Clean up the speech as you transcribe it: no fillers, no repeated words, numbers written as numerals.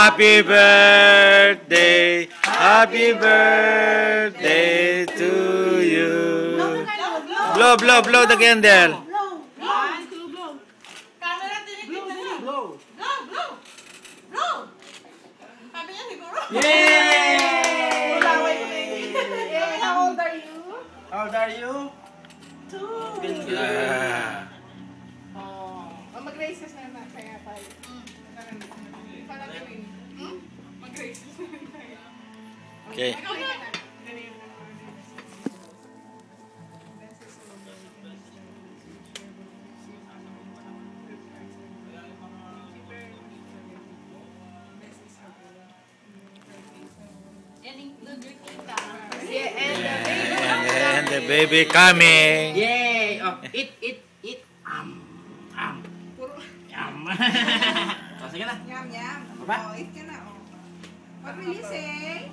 Happy birthday, happy birthday to you. Blow, blow, blow the candle. Yay! How old are you? How old are you? 2. Mag-races na na kaya tayo. Mag-races na tayo. Okay. And the baby coming. Yay! Oh, eat. Yum. Oh, sige na. Yum, yum. Baba. Oh, eat ka na, oh. Mabilis eh.